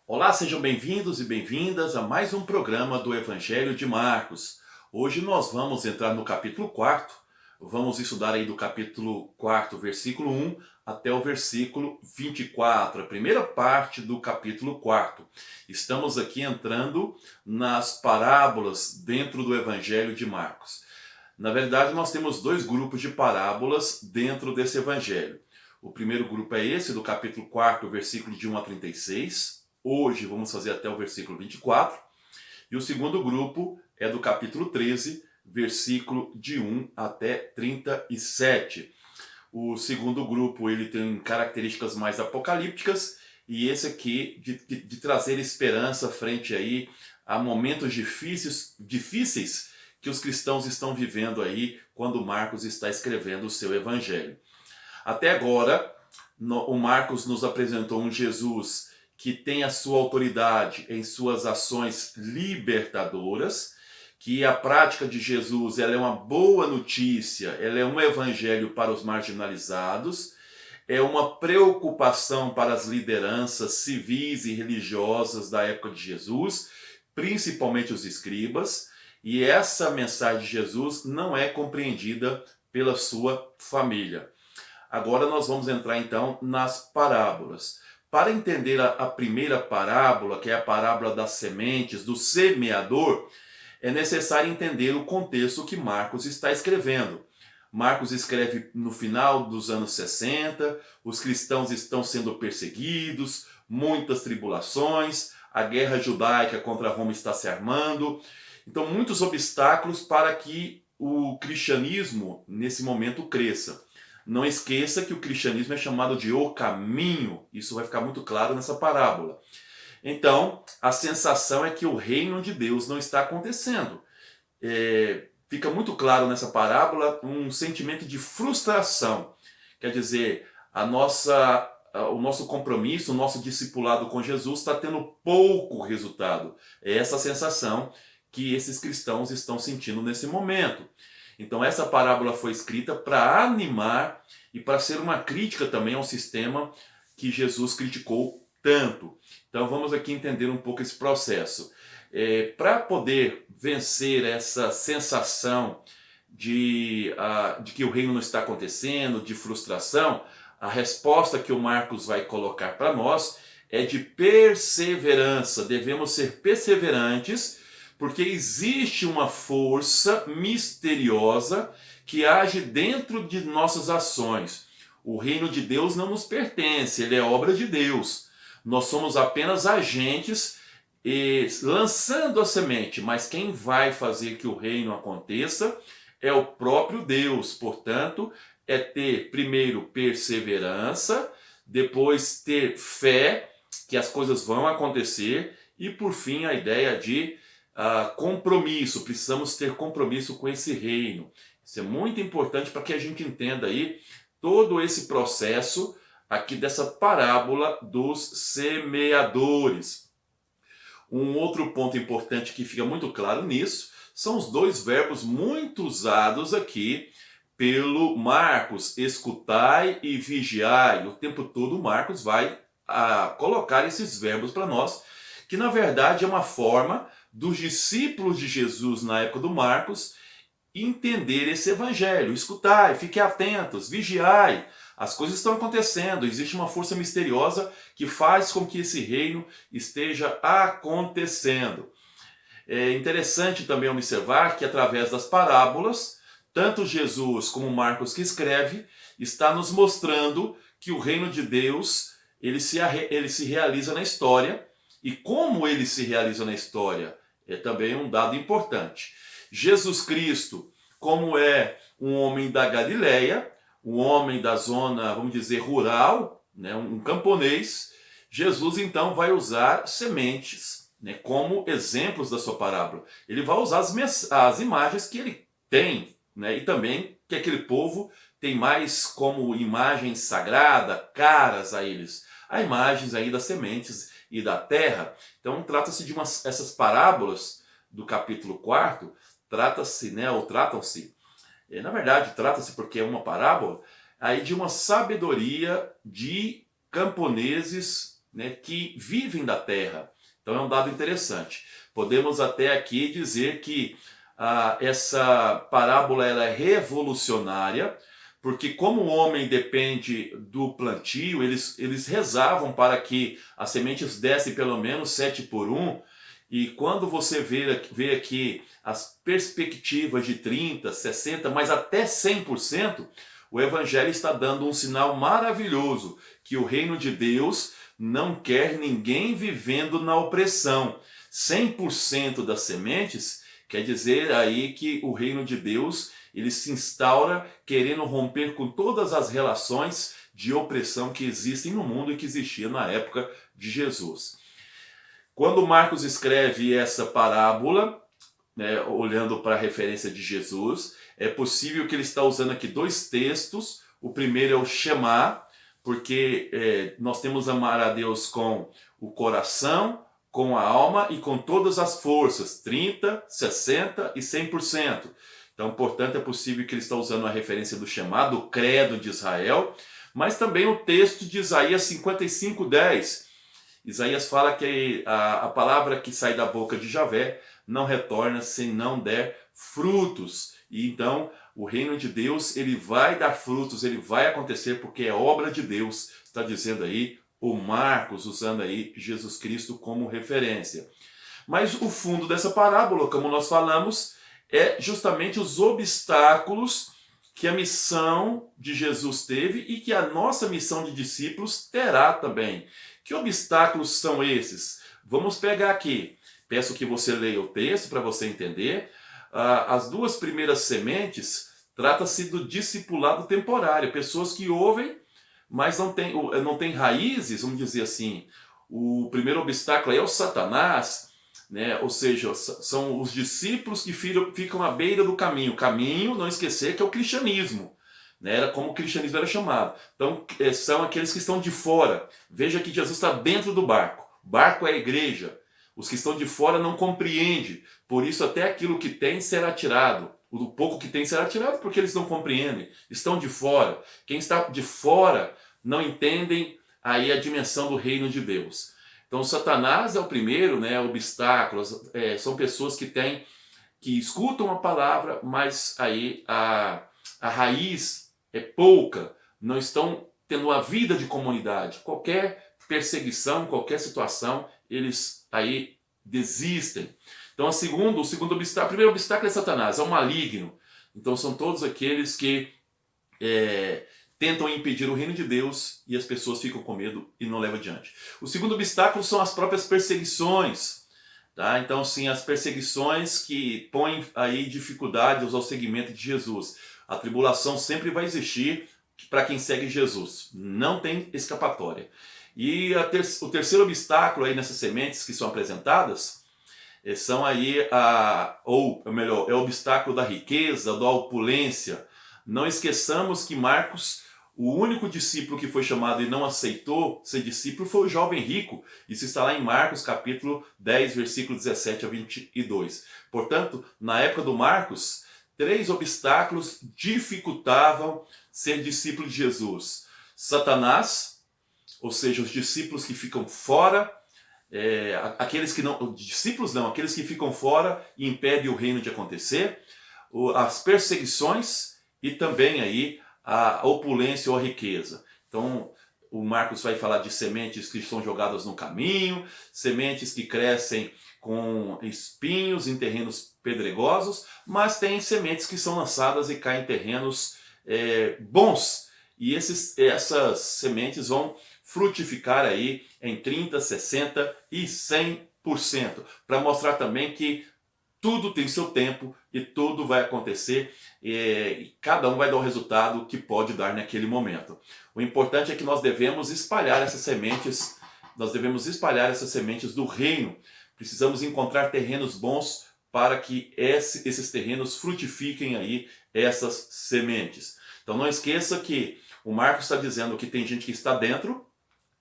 Olá, sejam bem-vindos e bem-vindas a mais um programa do Evangelho de Marcos. Hoje nós vamos entrar no capítulo 4, vamos estudar aí do capítulo 4, versículo 1 até o versículo 24, a primeira parte do capítulo 4. Estamos aqui entrando nas parábolas dentro do Evangelho de Marcos. Na verdade, nós temos dois grupos de parábolas dentro desse Evangelho. O primeiro grupo é esse, do capítulo 4, versículo de 1 a 36. Hoje vamos fazer até o versículo 24. E o segundo grupo é do capítulo 13, versículo de 1 até 37. O segundo grupo ele tem características mais apocalípticas e esse aqui de trazer esperança frente aí a momentos difíceis que os cristãos estão vivendo aí quando Marcos está escrevendo o seu evangelho. Até agora, o Marcos nos apresentou um Jesus que tem a sua autoridade em suas ações libertadoras, que a prática de Jesus ela é uma boa notícia, ela é um evangelho para os marginalizados, é uma preocupação para as lideranças civis e religiosas da época de Jesus, principalmente os escribas, e essa mensagem de Jesus não é compreendida pela sua família. Agora nós vamos entrar então nas parábolas. Para entender a primeira parábola, que é a parábola das sementes, do semeador, é necessário entender o contexto que Marcos está escrevendo. Marcos escreve no final dos anos 60, os cristãos estão sendo perseguidos, muitas tribulações, a guerra judaica contra Roma está se armando. Então, muitos obstáculos para que o cristianismo, nesse momento, cresça. Não esqueça que o cristianismo é chamado de o caminho. Isso vai ficar muito claro nessa parábola. Então, a sensação é que o reino de Deus não está acontecendo. Fica muito claro nessa parábola um sentimento de frustração. Quer dizer, o nosso compromisso, o nosso discipulado com Jesus está tendo pouco resultado. É essa sensação que esses cristãos estão sentindo nesse momento. Então essa parábola foi escrita para animar e para ser uma crítica também ao sistema que Jesus criticou tanto. Então vamos aqui entender um pouco esse processo. Para poder vencer essa sensação de que o reino não está acontecendo, de frustração, a resposta que o Marcos vai colocar para nós é de perseverança. Devemos ser perseverantes, porque existe uma força misteriosa que age dentro de nossas ações. O reino de Deus não nos pertence, ele é obra de Deus. Nós somos apenas agentes lançando a semente, mas quem vai fazer que o reino aconteça é o próprio Deus. Portanto, é ter primeiro perseverança, depois ter fé que as coisas vão acontecer e por fim a ideia de compromisso. Precisamos ter compromisso com esse reino. Isso é muito importante para que a gente entenda aí todo esse processo aqui dessa parábola dos semeadores. Um outro ponto importante que fica muito claro nisso são os dois verbos muito usados aqui pelo Marcos, escutai e vigiai. O tempo todo o Marcos vai colocar esses verbos para nós, que na verdade é uma forma dos discípulos de Jesus na época do Marcos entender esse evangelho. Escutai, fiquem atentos, vigiai. As coisas estão acontecendo, existe uma força misteriosa que faz com que esse reino esteja acontecendo. É interessante também observar que através das parábolas, tanto Jesus como Marcos que escreve, está nos mostrando que o reino de Deus ele se realiza na história. E como ele se realiza na história é também um dado importante. Jesus Cristo, como é um homem da Galileia, um homem da zona, vamos dizer, rural, né, um camponês, Jesus então vai usar sementes, né, como exemplos da sua parábola. Ele vai usar as imagens que ele tem, né, e também que aquele povo tem mais como imagem sagrada, caras a eles. Há imagens aí das sementes e da terra. Então trata-se de essas parábolas do capítulo 4, trata-se, né, ou tratam-se, na verdade trata-se porque é uma parábola, aí de uma sabedoria de camponeses né, que vivem da terra. Então é um dado interessante. Podemos até aqui dizer que essa parábola ela é revolucionária, porque como o homem depende do plantio, eles rezavam para que as sementes dessem pelo menos 7 por 1, e quando você vê aqui as perspectivas de 30, 60, mas até 100%, o Evangelho está dando um sinal maravilhoso, que o reino de Deus não quer ninguém vivendo na opressão. 100% das sementes quer dizer aí que o reino de Deus ele se instaura querendo romper com todas as relações de opressão que existem no mundo e que existia na época de Jesus. Quando Marcos escreve essa parábola, né, olhando para a referência de Jesus, é possível que ele está usando aqui dois textos. O primeiro é o Shema, porque nós temos amar a Deus com o coração, com a alma e com todas as forças, 30, 60 e 100%. Então, portanto, é possível que ele está usando a referência do Shema, do credo de Israel, mas também o texto de Isaías 55:10. Isaías fala que a palavra que sai da boca de Javé não retorna se não der frutos. E então, o reino de Deus, ele vai dar frutos, ele vai acontecer porque é obra de Deus, está dizendo aí o Marcos, usando aí Jesus Cristo como referência. Mas o fundo dessa parábola, como nós falamos, é justamente os obstáculos que a missão de Jesus teve e que a nossa missão de discípulos terá também. Que obstáculos são esses? Vamos pegar aqui. Peço que você leia o texto para você entender. As duas primeiras sementes trata-se do discipulado temporário, pessoas que ouvem, mas não têm raízes, vamos dizer assim. O primeiro obstáculo aí é o Satanás, né? Ou seja, são os discípulos que ficam à beira do caminho. Caminho, não esquecer, que é o cristianismo. Né? Era como o cristianismo era chamado. Então, são aqueles que estão de fora. Veja que Jesus está dentro do barco. O barco é a igreja. Os que estão de fora não compreendem. Por isso, até aquilo que tem será tirado. O pouco que tem será tirado porque eles não compreendem. Estão de fora. Quem está de fora não entendem aí a dimensão do reino de Deus. Então, Satanás é o primeiro, né, obstáculo. São pessoas que escutam a palavra, mas aí a raiz é pouca. Não estão tendo uma vida de comunidade. Qualquer perseguição, qualquer situação, eles aí desistem. Então, o segundo obstáculo, o primeiro obstáculo é Satanás, é o maligno. Então, são todos aqueles que tentam impedir o reino de Deus e as pessoas ficam com medo e não levam adiante. O segundo obstáculo são as próprias perseguições. Tá? Então, sim, as perseguições que põem aí dificuldades ao seguimento de Jesus. A tribulação sempre vai existir para quem segue Jesus. Não tem escapatória. E o terceiro obstáculo aí nessas sementes que são apresentadas são aí, é o obstáculo da riqueza, da opulência. Não esqueçamos que Marcos, o único discípulo que foi chamado e não aceitou ser discípulo foi o jovem rico. Isso está lá em Marcos capítulo 10, versículo 17 a 22. Portanto, na época do Marcos, 3 obstáculos dificultavam ser discípulo de Jesus. Satanás, ou seja, os discípulos que ficam fora, aqueles que ficam fora e impedem o reino de acontecer, as perseguições e também aí a opulência ou a riqueza. Então, o Marcos vai falar de sementes que são jogadas no caminho, sementes que crescem com espinhos em terrenos pedregosos, mas tem sementes que são lançadas e caem em terrenos bons. E essas sementes vão frutificar aí em 30%, 60% e 100%, para mostrar também que tudo tem seu tempo e tudo vai acontecer e cada um vai dar o resultado que pode dar naquele momento. O importante é que nós devemos espalhar essas sementes do reino. Precisamos encontrar terrenos bons para que esses terrenos frutifiquem aí essas sementes. Então não esqueça que o Marcos está dizendo que tem gente que está dentro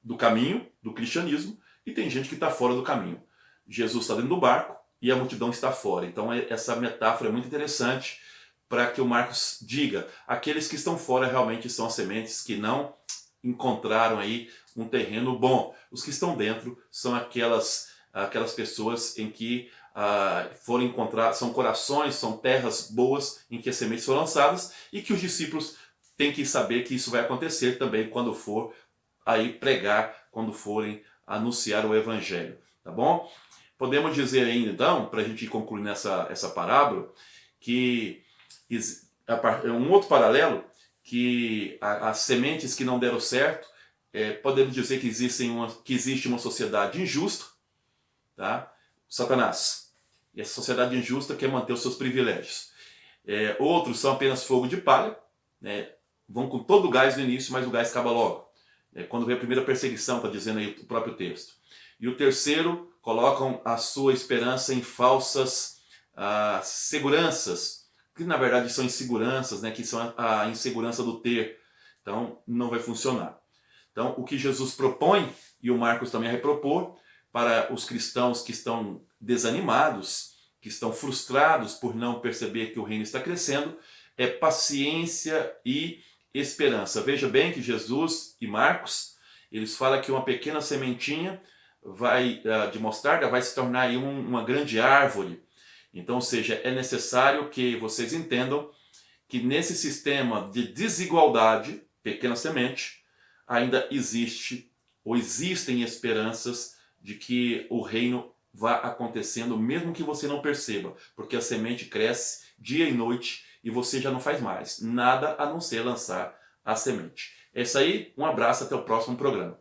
do caminho do cristianismo e tem gente que está fora do caminho. Jesus está dentro do barco e a multidão está fora. Então essa metáfora é muito interessante para que o Marcos diga: aqueles que estão fora realmente são as sementes que não encontraram aí um terreno bom. Os que estão dentro são aquelas pessoas em que foram encontrar, são corações, são terras boas em que as sementes foram lançadas, e que os discípulos têm que saber que isso vai acontecer também quando for aí pregar, quando forem anunciar o evangelho, tá bom? Podemos dizer ainda, então, para a gente concluir essa parábola, que um outro paralelo, que as sementes que não deram certo, podemos dizer que existe uma sociedade injusta, tá? Satanás. E essa sociedade injusta quer manter os seus privilégios. Outros são apenas fogo de palha, né? Vão com todo o gás no início, mas o gás acaba logo. Quando vem a primeira perseguição, está dizendo aí o próprio texto. E o terceiro, colocam a sua esperança em falsas seguranças, que na verdade são inseguranças, né? Que são a insegurança do ter. Então não vai funcionar. Então o que Jesus propõe, e o Marcos também vai propor, para os cristãos que estão desanimados, que estão frustrados por não perceber que o reino está crescendo, é paciência e esperança. Veja bem que Jesus e Marcos, eles falam que uma pequena sementinha de mostarda vai se tornar aí uma grande árvore. Então, ou seja, é necessário que vocês entendam que nesse sistema de desigualdade, pequena semente, ainda existem esperanças de que o reino vá acontecendo, mesmo que você não perceba, porque a semente cresce dia e noite e você já não faz mais nada a não ser lançar a semente. É isso aí, um abraço, até o próximo programa.